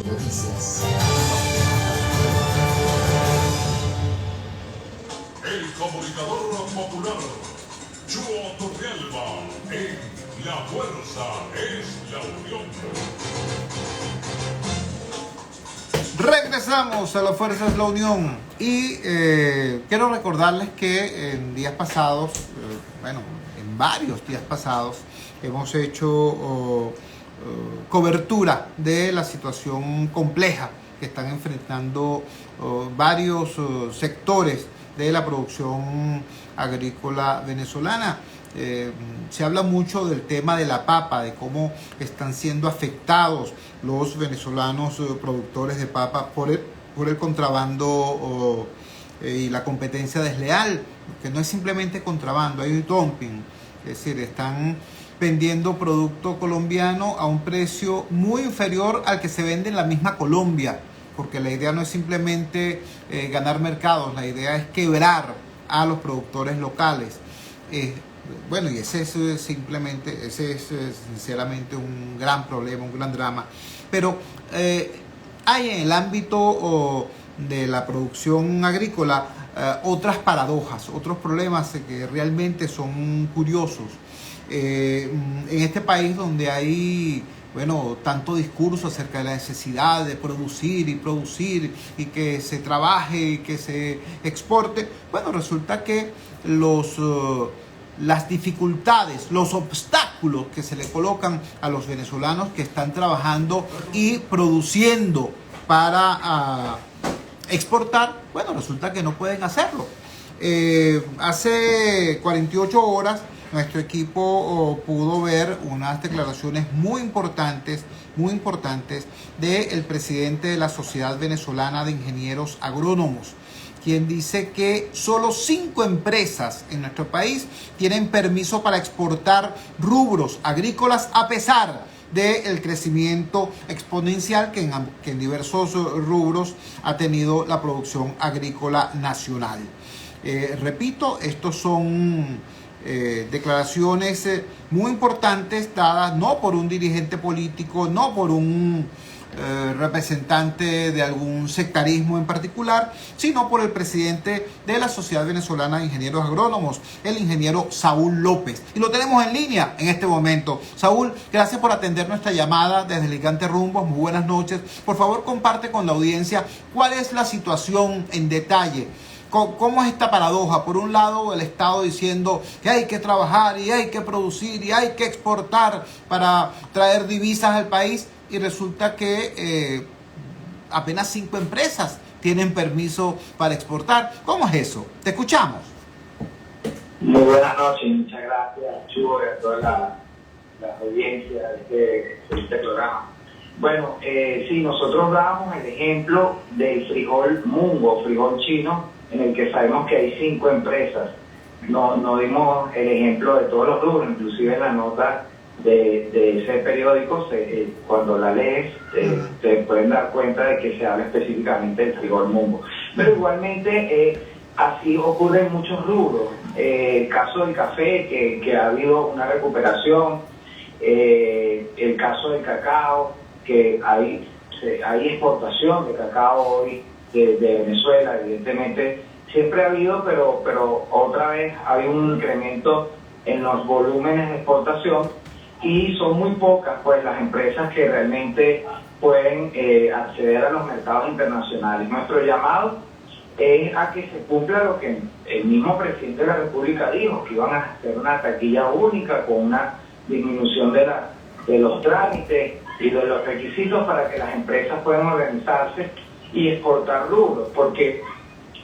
Noticias. El comunicador popular, Chuo Turrialba, en La Fuerza es la Unión. Regresamos a La Fuerza es la Unión y quiero recordarles que en días pasados, en varios días pasados, hemos hecho cobertura de la situación compleja que están enfrentando varios sectores de la producción agrícola venezolana. Se habla mucho del tema de la papa, de cómo están siendo afectados los venezolanos productores de papa por el contrabando y la competencia desleal, que no es simplemente contrabando, hay dumping, es decir, están vendiendo producto colombiano a un precio muy inferior al que se vende en la misma Colombia, porque la idea no es simplemente ganar mercados, la idea es quebrar a los productores locales. Y ese es sinceramente un gran problema, un gran drama. Pero hay en el ámbito de la producción agrícola otras paradojas, otros problemas que realmente son curiosos. En este país donde hay tanto discurso acerca de la necesidad de producir y que se trabaje y que se exporte, resulta que las dificultades, los obstáculos que se le colocan a los venezolanos que están trabajando y produciendo para exportar, resulta que no pueden hacerlo. Hace 48 horas nuestro equipo pudo ver unas declaraciones muy importantes del presidente de la Sociedad Venezolana de Ingenieros Agrónomos, quien dice que solo 5 empresas en nuestro país tienen permiso para exportar rubros agrícolas a pesar del crecimiento exponencial que en diversos rubros ha tenido la producción agrícola nacional. Repito, estos son declaraciones muy importantes dadas no por un dirigente político, no por un representante de algún sectarismo en particular, sino por el presidente de la Sociedad Venezolana de Ingenieros Agrónomos, el ingeniero Saúl López. Y lo tenemos en línea en este momento. Saúl, gracias por atender nuestra llamada desde el Gigante Rumbos. Muy buenas noches. Por favor, comparte con la audiencia cuál es la situación en detalle. ¿Cómo es esta paradoja? Por un lado, el Estado diciendo que hay que trabajar y hay que producir y hay que exportar para traer divisas al país, y resulta que apenas 5 empresas tienen permiso para exportar. ¿Cómo es eso? Te escuchamos. Muy buenas noches, muchas gracias, Chuo, y a toda la audiencia de este programa. Bueno, sí, nosotros damos el ejemplo del frijol mungo, frijol chino, en el que sabemos que hay 5 empresas. No dimos el ejemplo de todos los rubros, inclusive en la nota de ese periódico, cuando la lees, te pueden dar cuenta de que se habla específicamente del frijol mungo. Pero igualmente así ocurre en muchos rubros. El caso del café, que ha habido una recuperación, el caso del cacao, que hay exportación de cacao hoy de Venezuela, evidentemente siempre ha habido, pero otra vez hay un incremento en los volúmenes de exportación y son muy pocas pues las empresas que realmente pueden acceder a los mercados internacionales. Nuestro llamado es a que se cumpla lo que el mismo presidente de la República dijo, que iban a hacer una taquilla única con una disminución de los trámites y de los requisitos para que las empresas puedan organizarse y exportar rubros, porque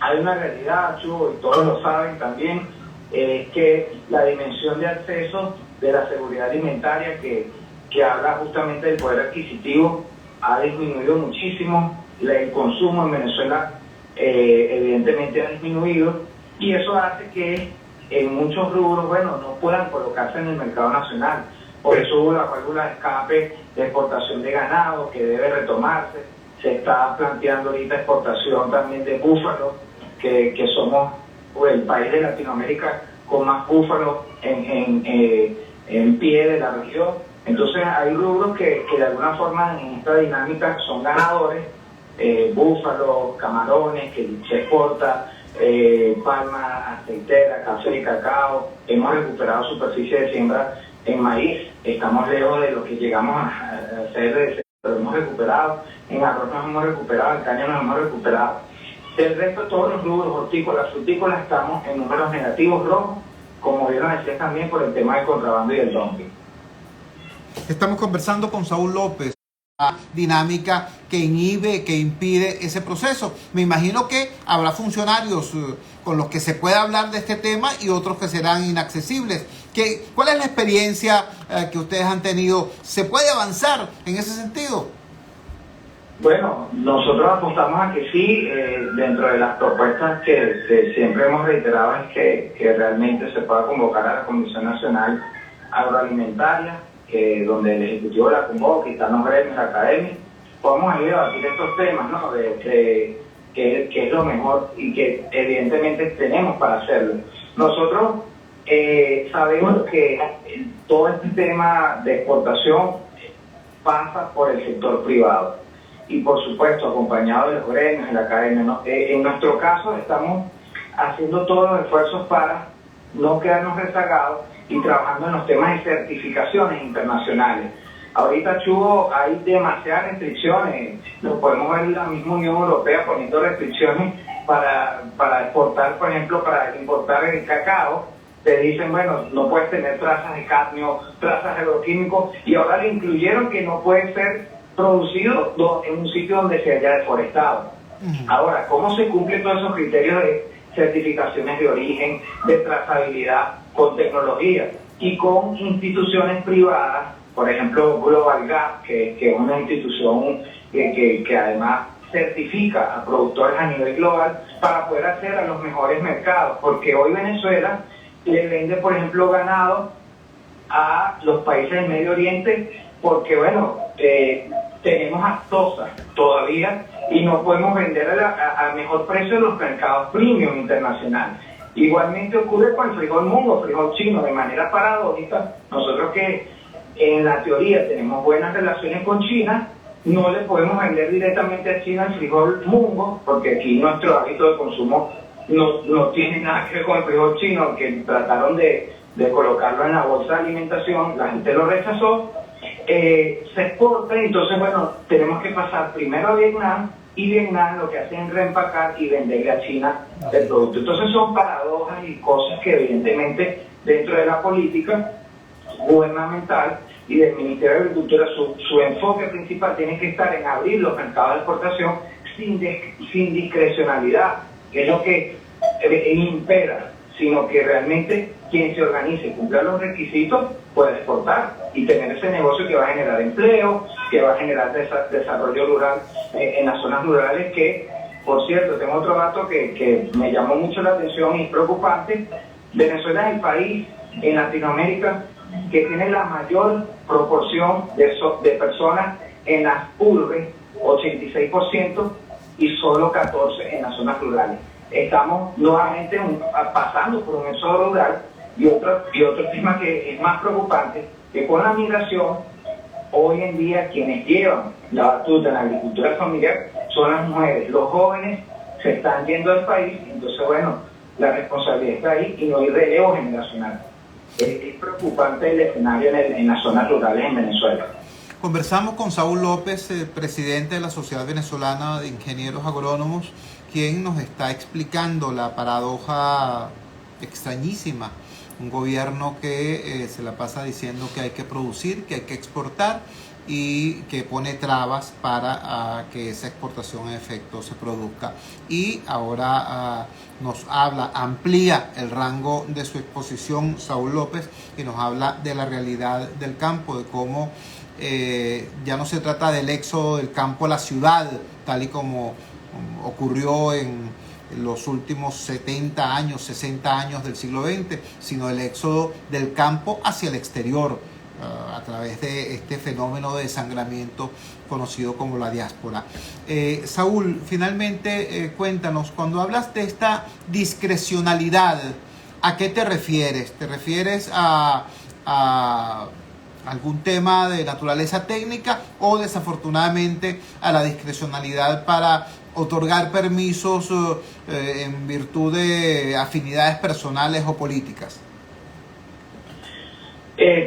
hay una realidad, Chuo, y todos lo saben también, que la dimensión de acceso de la seguridad alimentaria que habla justamente del poder adquisitivo ha disminuido muchísimo, el consumo en Venezuela evidentemente ha disminuido, y eso hace que en muchos rubros, no puedan colocarse en el mercado nacional. Por eso hubo la válvula de escape de exportación de ganado que debe retomarse. Se está planteando ahorita exportación también de búfalos, que somos el país de Latinoamérica con más búfalos en pie de la región. Entonces hay rubros que de alguna forma en esta dinámica son ganadores, búfalos, camarones, que se exporta, palma aceitera, café y cacao. Hemos recuperado superficie de siembra en maíz, estamos lejos de lo que llegamos a hacer, pero hemos recuperado, en arroz nos hemos recuperado, en caña nos hemos recuperado. Del resto, todos los rubros hortícolas, frutícolas, estamos en números negativos rojos, como bien lo decía también por el tema del contrabando y del dumping. Estamos conversando con Saúl López, la dinámica que inhibe, que impide ese proceso. Me imagino que habrá funcionarios con los que se pueda hablar de este tema y otros que serán inaccesibles. ¿Cuál es la experiencia que ustedes han tenido? ¿Se puede avanzar en ese sentido? Bueno, nosotros apostamos a que sí. Dentro de las propuestas que siempre hemos reiterado es que realmente se pueda convocar a la Comisión Nacional Agroalimentaria, donde el Ejecutivo la convoque, y están los gremios, la academia, podemos ir a debatir estos temas, ¿no? De qué es lo mejor y que evidentemente tenemos para hacerlo. Nosotros sabemos que todo este tema de exportación pasa por el sector privado y por supuesto acompañado de los gremios, de la academia, ¿no? En nuestro caso estamos haciendo todos los esfuerzos para no quedarnos rezagados y trabajando en los temas de certificaciones internacionales. Ahorita, Chugo, hay demasiadas restricciones. Lo podemos ver en la misma Unión Europea poniendo restricciones para exportar, por ejemplo, para importar el cacao. Te dicen, bueno, no puedes tener trazas de cadmio, trazas de agroquímicos, y ahora le incluyeron que no puede ser producido en un sitio donde se haya deforestado. Ahora, ¿cómo se cumplen todos esos criterios de certificaciones de origen, de trazabilidad, con tecnología y con instituciones privadas? Por ejemplo, Global Gap, que es una institución que además certifica a productores a nivel global para poder acceder a los mejores mercados, porque hoy Venezuela le vende, por ejemplo, ganado a los países del Medio Oriente porque, bueno, tenemos aftosa todavía y no podemos vender a mejor precio en los mercados premium internacionales. Igualmente ocurre con el frijol mungo, frijol chino, de manera paradójica. Nosotros que en la teoría tenemos buenas relaciones con China, no le podemos vender directamente a China el frijol mungo, porque aquí nuestro hábito de consumo no tiene nada que ver con el frijol chino, que trataron de colocarlo en la bolsa de alimentación, la gente lo rechazó, se exporta, y entonces, bueno, tenemos que pasar primero a Vietnam, y Vietnam lo que hace es reempacar y venderle a China el producto. Entonces son paradojas y cosas que evidentemente dentro de la política gubernamental y del Ministerio de Agricultura su enfoque principal tiene que estar en abrir los mercados de exportación sin discrecionalidad, que es lo que impera, sino que realmente quien se organice y cumpla los requisitos puede exportar y tener ese negocio que va a generar empleo, que va a generar desarrollo rural en las zonas rurales, que, por cierto, tengo otro dato que me llamó mucho la atención y es preocupante. Venezuela es el país en Latinoamérica que tiene la mayor proporción de personas en las urbes, 86%, y solo 14% en las zonas rurales. Estamos nuevamente pasando por un éxodo rural, y otro tema que es más preocupante, que con la migración, hoy en día quienes llevan la batuta en la agricultura familiar son las mujeres. Los jóvenes se están yendo del país, entonces, bueno, la responsabilidad está ahí y no hay relevo generacional. Es preocupante el escenario en las zonas rurales en Venezuela. Conversamos con Saúl López, presidente de la Sociedad Venezolana de Ingenieros Agrónomos, quien nos está explicando la paradoja extrañísima. Un gobierno que se la pasa diciendo que hay que producir, que hay que exportar, y que pone trabas para que esa exportación en efecto se produzca. Y ahora nos amplía el rango de su exposición Saúl López, y nos habla de la realidad del campo, de cómo ya no se trata del éxodo del campo a la ciudad, tal y como ocurrió en los últimos 70 años, 60 años del siglo XX, sino el éxodo del campo hacia el exterior, a través de este fenómeno de desangramiento conocido como la diáspora. Saúl, finalmente cuéntanos, cuando hablas de esta discrecionalidad, ¿a qué te refieres? ¿Te refieres a algún tema de naturaleza técnica o desafortunadamente a la discrecionalidad para otorgar permisos en virtud de afinidades personales o políticas?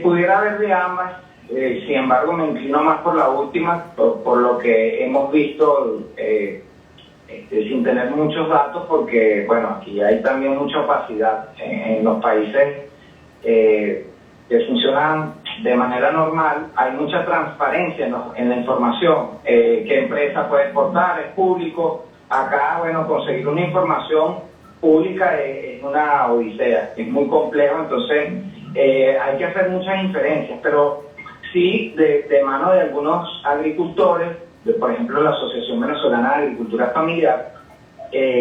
Pudiera haber de ambas, sin embargo me inclino más por la última, por lo que hemos visto, sin tener muchos datos, porque bueno, aquí hay también mucha opacidad en los países que funcionan de manera normal. Hay mucha transparencia en la información, qué empresa puede exportar, es público. Acá, bueno, conseguir una información pública es una odisea, es muy complejo, entonces hay que hacer muchas inferencias, pero sí de mano de algunos agricultores, por ejemplo la Asociación Venezolana de Agricultura Familiar,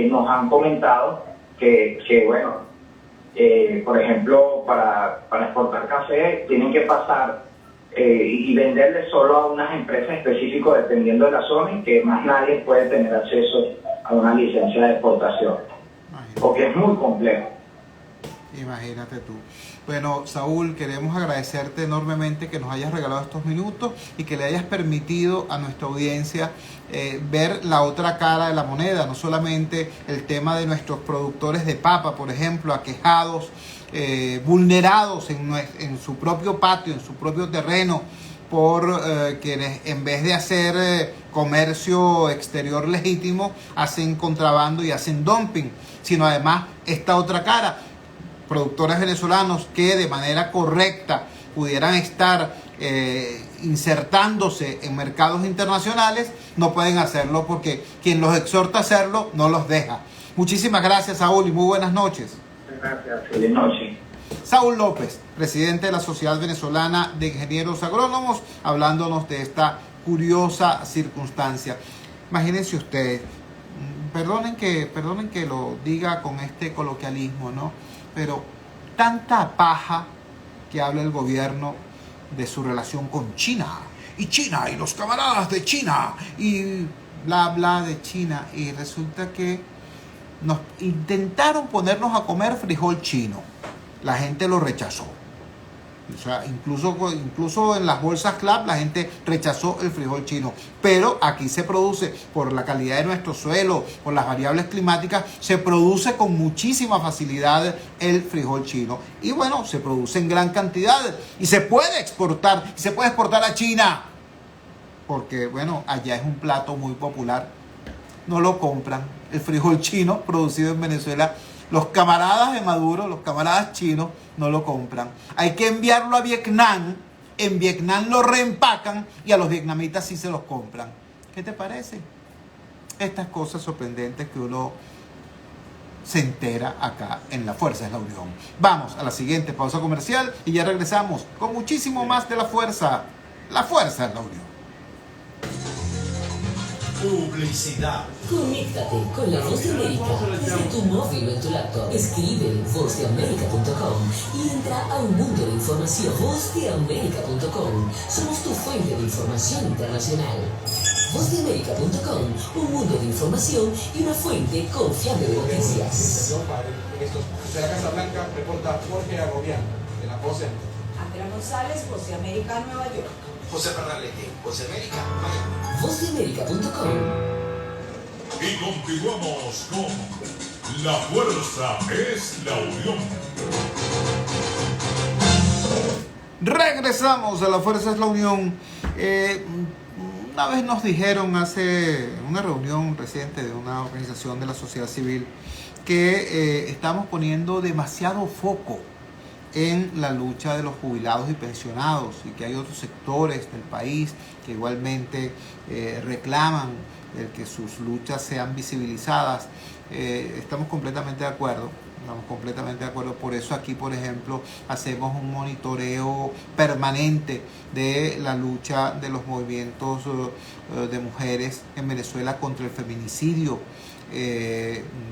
nos han comentado que bueno, por ejemplo, para exportar café tienen que pasar y venderle solo a unas empresas específicas dependiendo de la zona, y que más nadie puede tener acceso a una licencia de exportación, porque es muy complejo. Imagínate tú. Bueno, Saúl, queremos agradecerte enormemente que nos hayas regalado estos minutos y que le hayas permitido a nuestra audiencia ver la otra cara de la moneda, no solamente el tema de nuestros productores de papa, por ejemplo, aquejados, vulnerados en su propio patio, en su propio terreno, por quienes en vez de hacer comercio exterior legítimo, hacen contrabando y hacen dumping, sino además esta otra cara, productores venezolanos que de manera correcta pudieran estar insertándose en mercados internacionales, no pueden hacerlo porque quien los exhorta a hacerlo no los deja. Muchísimas gracias, Saúl, y muy buenas noches. Gracias, feliz noche. Saúl López, presidente de la Sociedad Venezolana de Ingenieros Agrónomos, hablándonos de esta curiosa circunstancia. Imagínense ustedes, perdonen que lo diga con este coloquialismo, ¿no? Pero tanta paja que habla el gobierno de su relación con China y los camaradas de China y bla bla de China, y resulta que nos intentaron ponernos a comer frijol chino, la gente lo rechazó. O sea, incluso en las bolsas CLAP la gente rechazó el frijol chino. Pero aquí se produce, por la calidad de nuestro suelo, por las variables climáticas, se produce con muchísima facilidad el frijol chino. Y bueno, se produce en gran cantidad y se puede exportar. Y se puede exportar a China. Porque bueno, allá es un plato muy popular. No lo compran. El frijol chino producido en Venezuela, los camaradas de Maduro, los camaradas chinos, no lo compran. Hay que enviarlo a Vietnam. En Vietnam lo reempacan y a los vietnamitas sí se los compran. ¿Qué te parece? Estas cosas sorprendentes que uno se entera acá en La Fuerza es la Unión. Vamos a la siguiente pausa comercial y ya regresamos con muchísimo más de La Fuerza. La Fuerza es la Unión. Publicidad. Conéctate con la Voz de América desde tu móvil o en tu laptop. Escribe vozdeamerica.com y entra a un mundo de información. Vozdeamerica.com. Somos tu fuente de información internacional. Vozdeamerica.com. Un mundo de información y una fuente confiable de noticias. De la Casa Blanca, reporta Jorge Agobián, de la Voz. Andrea González, Voz de América, Nueva York. José Pernalete, Voz de América, Miami. Vozdeamerica.com. Y continuamos con La Fuerza es la Unión. Regresamos a La Fuerza es la Unión. Una vez nos dijeron hace una reunión reciente de una organización de la sociedad civil que estamos poniendo demasiado foco en la lucha de los jubilados y pensionados, y que hay otros sectores del país que igualmente reclaman el que sus luchas sean visibilizadas. Estamos completamente de acuerdo. Por eso aquí, por ejemplo, hacemos un monitoreo permanente de la lucha de los movimientos de mujeres en Venezuela contra el feminicidio.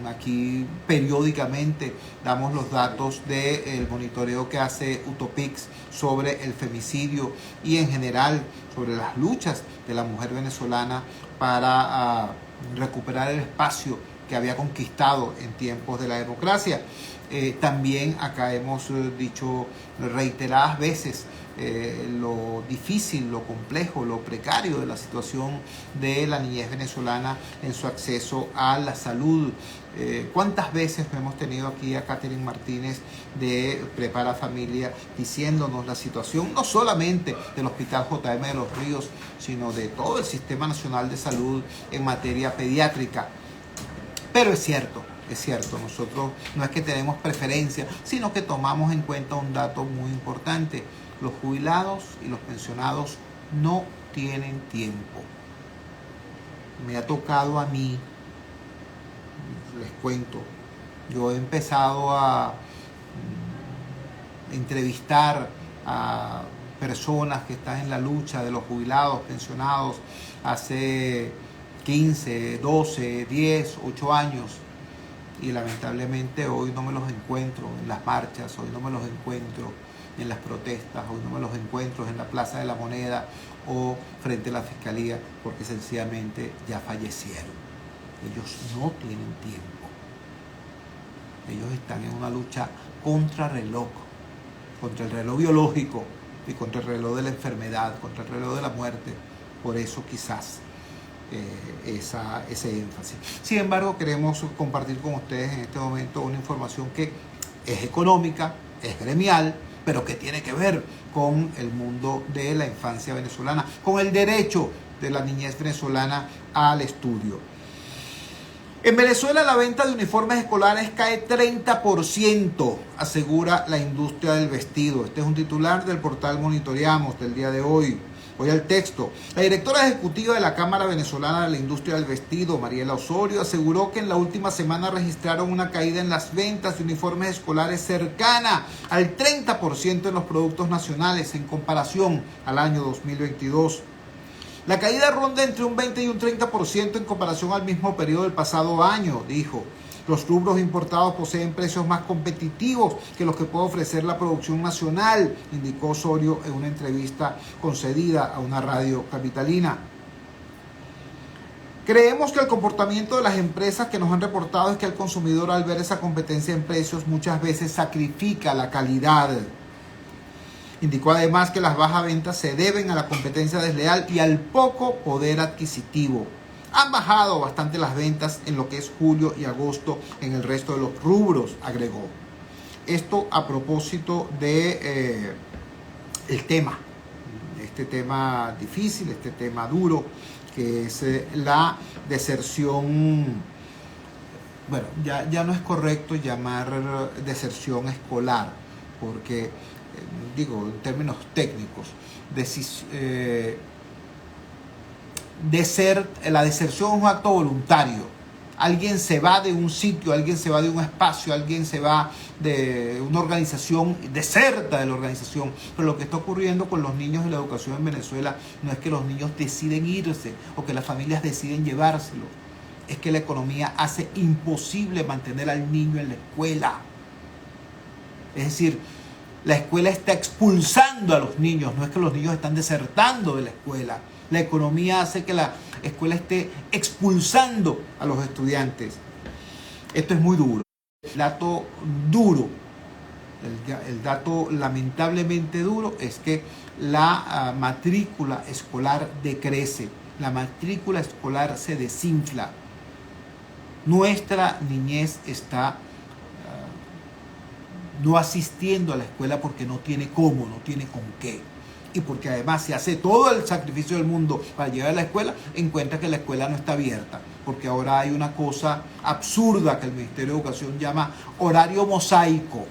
Aquí periódicamente damos los datos del monitoreo que hace Utopix sobre el femicidio y en general sobre las luchas de la mujer venezolana para recuperar el espacio que había conquistado en tiempos de la democracia. También acá hemos dicho reiteradas veces lo difícil, lo complejo, lo precario de la situación de la niñez venezolana en su acceso a la salud. ¿Cuántas veces hemos tenido aquí a Catherine Martínez de Prepara Familia diciéndonos la situación no solamente del Hospital JM de Los Ríos, sino de todo el Sistema Nacional de Salud en materia pediátrica? Pero es cierto, nosotros no es que tenemos preferencia, sino que tomamos en cuenta un dato muy importante. Los jubilados y los pensionados no tienen tiempo. Me ha tocado a mí, les cuento, yo he empezado a entrevistar a personas que están en la lucha de los jubilados, pensionados, hace 15, 12, 10, 8 años. Y lamentablemente hoy no me los encuentro en las marchas, hoy no me los encuentro en las protestas, hoy no me los encuentro en la Plaza de la Moneda o frente a la Fiscalía, porque sencillamente ya fallecieron. Ellos no tienen tiempo. Ellos están en una lucha contra el reloj biológico y contra el reloj de la enfermedad, contra el reloj de la muerte. Por eso quizás ese énfasis. Sin embargo, queremos compartir con ustedes en este momento una información que es económica, es gremial, pero que tiene que ver con el mundo de la infancia venezolana, con el derecho de la niñez venezolana al estudio. En Venezuela la venta de uniformes escolares cae 30%, asegura la industria del vestido. Este es un titular del portal Monitoreamos del día de hoy. Voy al texto. La directora ejecutiva de la Cámara Venezolana de la Industria del Vestido, Mariela Osorio, aseguró que en la última semana registraron una caída en las ventas de uniformes escolares cercana al 30% en los productos nacionales en comparación al año 2022. La caída ronda entre un 20 y un 30% en comparación al mismo periodo del pasado año, dijo. Los rubros importados poseen precios más competitivos que los que puede ofrecer la producción nacional, indicó Osorio en una entrevista concedida a una radio capitalina. Creemos que el comportamiento de las empresas que nos han reportado es que el consumidor, al ver esa competencia en precios, muchas veces sacrifica la calidad. Indicó además que las bajas ventas se deben a la competencia desleal y al poco poder adquisitivo. Han bajado bastante las ventas en lo que es julio y agosto en el resto de los rubros, agregó. Esto a propósito de este tema difícil, este tema duro, que es la deserción. Bueno, ya no es correcto llamar deserción escolar, porque, digo, en términos técnicos, la deserción es un acto voluntario. Alguien se va de un sitio, alguien se va de un espacio, alguien se va de una organización, deserta de la organización. Pero lo que está ocurriendo con los niños y la educación en Venezuela no es que los niños deciden irse o que las familias deciden llevárselo. Es que la economía hace imposible mantener al niño en la escuela. Es decir, la escuela está expulsando a los niños, no es que los niños están desertando de la escuela. La economía hace que la escuela esté expulsando a los estudiantes. Esto es muy duro. El dato duro, el dato lamentablemente duro es que la matrícula escolar decrece. La matrícula escolar se desinfla. Nuestra niñez está no asistiendo a la escuela porque no tiene cómo, no tiene con qué. Y porque además se hace todo el sacrificio del mundo para llegar a la escuela, encuentra que la escuela no está abierta. Porque ahora hay una cosa absurda que el Ministerio de Educación llama horario mosaico,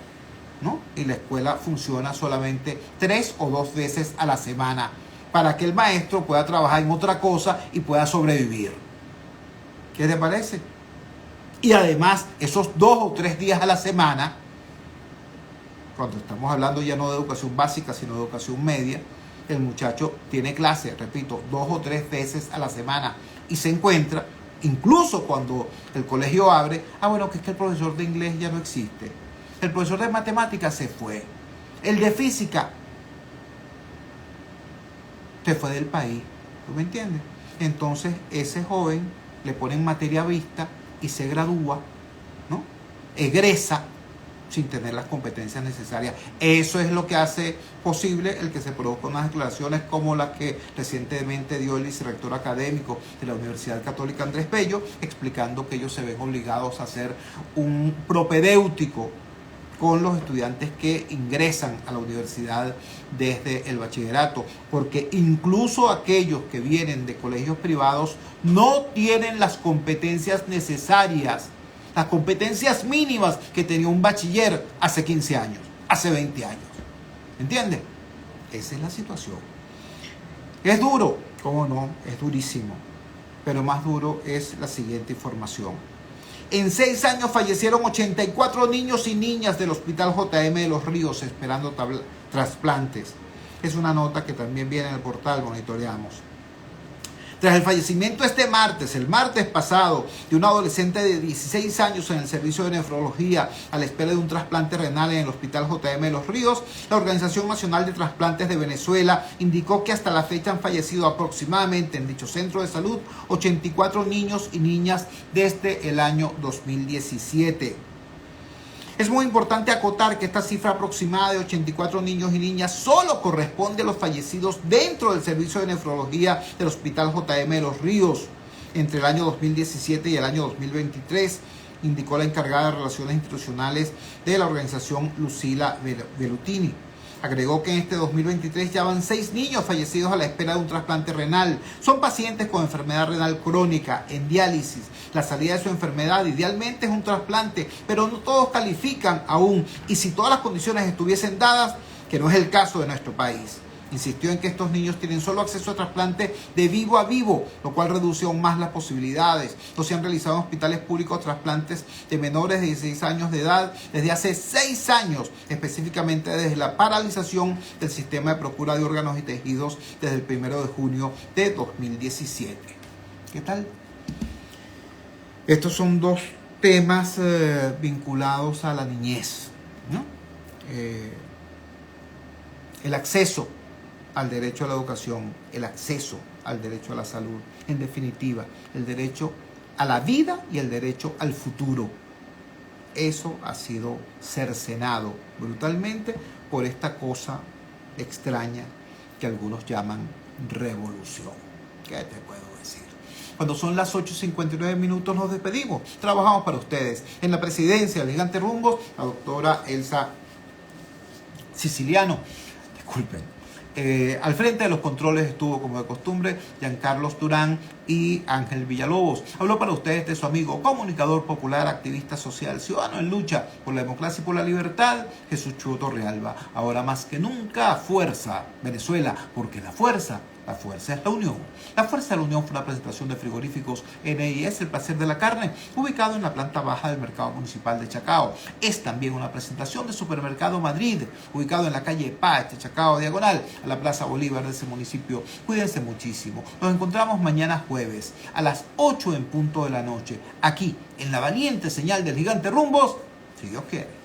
¿no? Y la escuela funciona solamente 3 o 2 veces a la semana para que el maestro pueda trabajar en otra cosa y pueda sobrevivir. ¿Qué te parece? Y además, esos 2 o 3 días a la semana, cuando estamos hablando ya no de educación básica, sino de educación media, el muchacho tiene clase, repito, 2 o 3 veces a la semana y se encuentra, incluso cuando el colegio abre, bueno, que es que el profesor de inglés ya no existe, el profesor de matemáticas se fue, el de física se fue del país, ¿tú me entiendes? Entonces ese joven le ponen materia vista y se gradúa, ¿no? Egresa sin tener las competencias necesarias. Eso es lo que hace posible el que se produzcan unas declaraciones como las que recientemente dio el vicerrector académico de la Universidad Católica Andrés Bello, explicando que ellos se ven obligados a hacer un propedéutico con los estudiantes que ingresan a la universidad desde el bachillerato, porque incluso aquellos que vienen de colegios privados no tienen las competencias necesarias, las competencias mínimas que tenía un bachiller hace 15 años, hace 20 años. ¿Entiende? Esa es la situación. Es duro, ¿cómo no? Es durísimo. Pero más duro es la siguiente información. En 6 años fallecieron 84 niños y niñas del Hospital JM de Los Ríos esperando trasplantes. Es una nota que también viene en el portal Monitoreamos. Tras el fallecimiento el martes pasado, de un adolescente de 16 años en el servicio de nefrología a la espera de un trasplante renal en el Hospital JM de Los Ríos, la Organización Nacional de Trasplantes de Venezuela indicó que hasta la fecha han fallecido aproximadamente en dicho centro de salud 84 niños y niñas desde el año 2017. Es muy importante acotar que esta cifra aproximada de 84 niños y niñas solo corresponde a los fallecidos dentro del servicio de nefrología del Hospital JM de Los Ríos entre el año 2017 y el año 2023, indicó la encargada de Relaciones Institucionales de la organización, Lucila Bellutini. Agregó que en este 2023 ya van 6 niños fallecidos a la espera de un trasplante renal. Son pacientes con enfermedad renal crónica, en diálisis. La salida de su enfermedad idealmente es un trasplante, pero no todos califican aún. Y si todas las condiciones estuviesen dadas, que no es el caso de nuestro país. Insistió en que estos niños tienen solo acceso a trasplante de vivo a vivo, lo cual reduce aún más las posibilidades. No se han realizado en hospitales públicos trasplantes de menores de 16 años de edad desde hace 6 años, específicamente desde la paralización del sistema de procura de órganos y tejidos desde el 1 de junio de 2017. ¿Qué tal? Estos son dos temas vinculados a la niñez, ¿no? El acceso al derecho a la educación, el acceso al derecho a la salud, en definitiva, el derecho a la vida y el derecho al futuro. Eso ha sido cercenado brutalmente por esta cosa extraña que algunos llaman revolución. ¿Qué te puedo decir? Cuando son las 8:59 minutos nos despedimos. Trabajamos para ustedes. En la presidencia del Gigante Rumbos, la doctora Elsa Siciliano. Disculpen. Al frente de los controles estuvo, como de costumbre, Giancarlos Durán y Ángel Villalobos. Habló para ustedes de su amigo, comunicador popular, activista social, ciudadano en lucha por la democracia y por la libertad, Jesús Chuo Torrealba. Ahora más que nunca, fuerza, Venezuela, porque la fuerza es la unión. La fuerza de la unión fue una presentación de frigoríficos NIS, el placer de la carne, ubicado en la planta baja del mercado municipal de Chacao. Es también una presentación de Supermercado Madrid, ubicado en la calle Pach, Chacao, diagonal a la Plaza Bolívar de ese municipio. Cuídense muchísimo. Nos encontramos mañana jueves a las 8 en punto de la noche, aquí en la valiente señal del Gigante Rumbos, si Dios quiere.